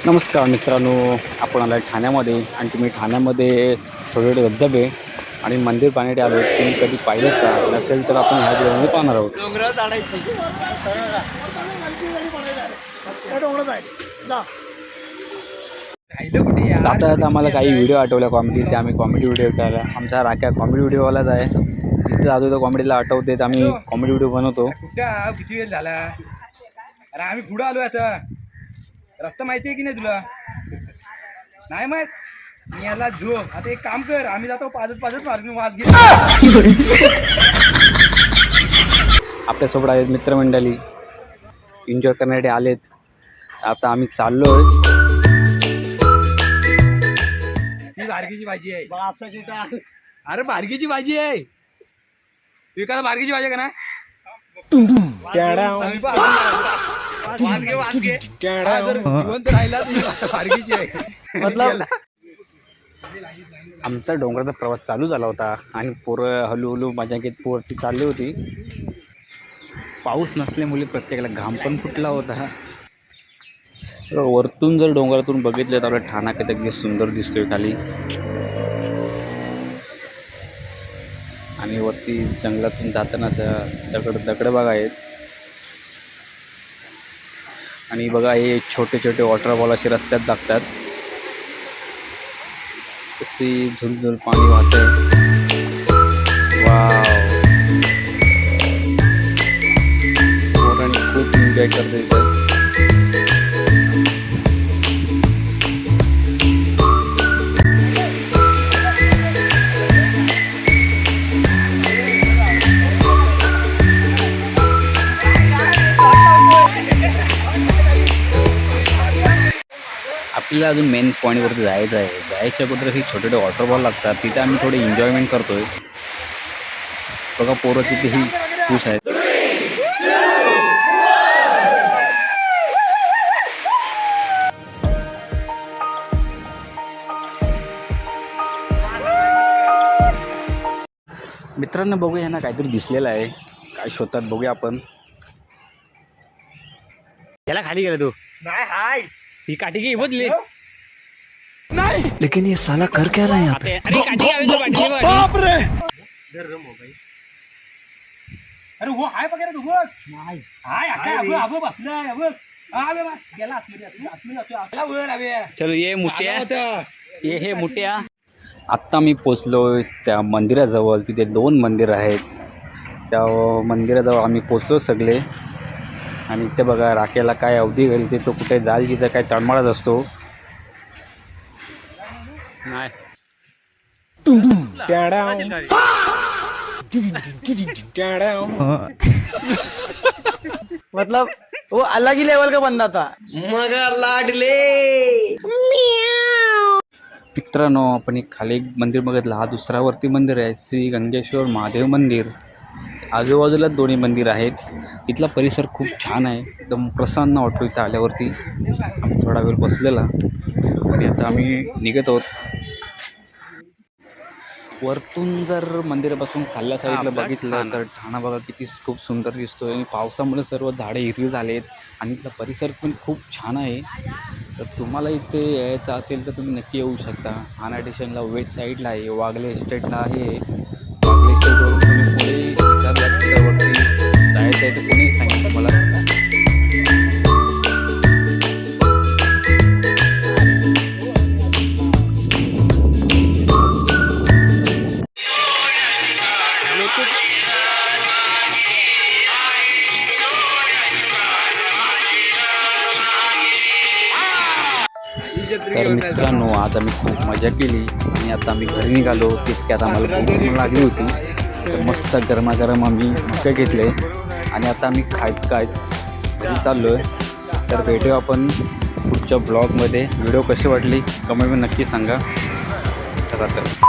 नमस्कार मित्रांनो, आपण आला ठाण्यामध्ये आणि तुम्ही ठाण्यामध्ये छोटे छोटे धबधबे आणि मंदिर पाहण्यासाठी आलो. तुम्ही कधी पाहिलेत का? नसेल तर आपण ह्या व्हिडिओमध्ये पाहणार आहोत. जाता जाता आम्हाला काही व्हिडिओ आठवल्या कॉमेडी, ते आम्ही कॉमेडी व्हिडिओ टाकला. आमचा राख्या कॉमेडी व्हिडिओवालाच आहे. जिथे जातो तर कॉमेडीला आठवते तर आम्ही कॉमेडी व्हिडिओ बनवतो. किती वेळ झाला? अरे आम्ही पुढे आलो. आता रस्ता माहिती आहे की नाही तुला? नाही माहित. मी याला झो. आता एक काम कर, आम्ही जातो पाजत मार्ग वाज घे. आपल्यासोबत आहेत मित्रमंडळी, एन्जॉय करण्यासाठी आलेत. आता आम्ही चाललोय. ही भार्गीची भाजी आहे. अरे भार्गीची भाजी आहे. विकास भार्गीची भाजी आहे का ना? मतलब आमचा डोंगराचा प्रवास चालू झाला होता आणि पोरं हळूहळू मजा घेत वरती चालली होती. पाऊस नसल्यामुळे प्रत्येकाला घाम पण फुटला होता. वरतून जर डोंगरातून बघितलं तर आपला ठाणा किती सुंदर दिसतोय खाली. आणि वरती जंगलातून जाताना दगड बघा आहेत. आणि बघा हे छोटे छोटे वॉटरबॉल असे रस्त्यात लागतात. कशी झुलझुल पाणी वाहतंय. वाव, पोरांनी खूप एन्जॉय करते इथं. आपल्याला अजून मेन पॉईंटवरती जायचं आहे. जायच्या अगोदर ही छोटे छोटे वॉटरबॉल लागतात. तिथे आम्ही थोडे एन्जॉयमेंट करतोय. बघा पोरं तिथेही खुश आहेत. मित्रांनो बघूया ना, काहीतरी दिसलेलं आहे. काय शोधतात बघूया आपण. याला खाली गेला तू? नाही हाय. ही काठी की बदली नाही. लेकिन ये साला कर क्या रहा है यहाँ पे? अरे काठी आवे तो काठी बाप रे. अरे वो हाय वगैरे तू बघ. नाही हाय. अब बसलाय. अब आवे बस गेला आतमध्ये आपला वर आवे. चलो ये मुठ्या, ये हे मुठ्या. आत्ता मी पोचलोय त्या मंदिराजवळ. तिथे 2 मंदिर आहेत. त्या मंदिराजवळ आम्ही पोचलो सगळे. आणि ते बघा राख्याला काय अवधी होईल ते, तो कुठे जाल तिथं काय तळमळत असतो. नाही मतलब वो अलग ही लेवल का बंदा था. मगर लाडले मित्रांनो, आपण एक खाली एक मंदिर बघितलं. हा दुसरा वरती मंदिर आहे, श्री गंगेश्वर महादेव मंदिर. आजूबाजूला दोन्ही मंदिर आहेत. इथला परिसर खूप छान आहे. एकदम प्रसन्न वाटतो इथं आल्यावरती. आम्ही थोडा वेळ बसलेला आणि आता आम्ही निघत आहोत. वरतून जर मंदिरापासून खाल्ल्या साईडला बघितलं तर ठाणा बघा किती खूप सुंदर दिसतोय. आणि पावसामुळे सर्व झाडे हिरवी झालेत आणि इथला परिसर पण खूप छान आहे. तर तुम्हाला इथे यायचं असेल तर तुम्ही नक्की येऊ शकता. ठाणा स्टेशनला वेस्ट साईडला आहे, वागले एस्टेटला आहे. वागले एस्टेटवरून तुम्ही पुढे वरती जायचं आहे तर कोणी सांगितलं मला. तर मित्रांनो, आज आम्ही खूप मजा केली आणि आता आम्ही घरी निघालो. तितक्यात आम्हाला भूक लागली होती. तर मस्त गरमागरम आम्ही मक्के घेतले आणि आता आम्ही खात घरी चाललो आहे. तर भेटू आपण पुढच्या ब्लॉगमध्ये. व्हिडिओ कशी वाटली कमेंटमध्ये नक्की सांगा. चला तर.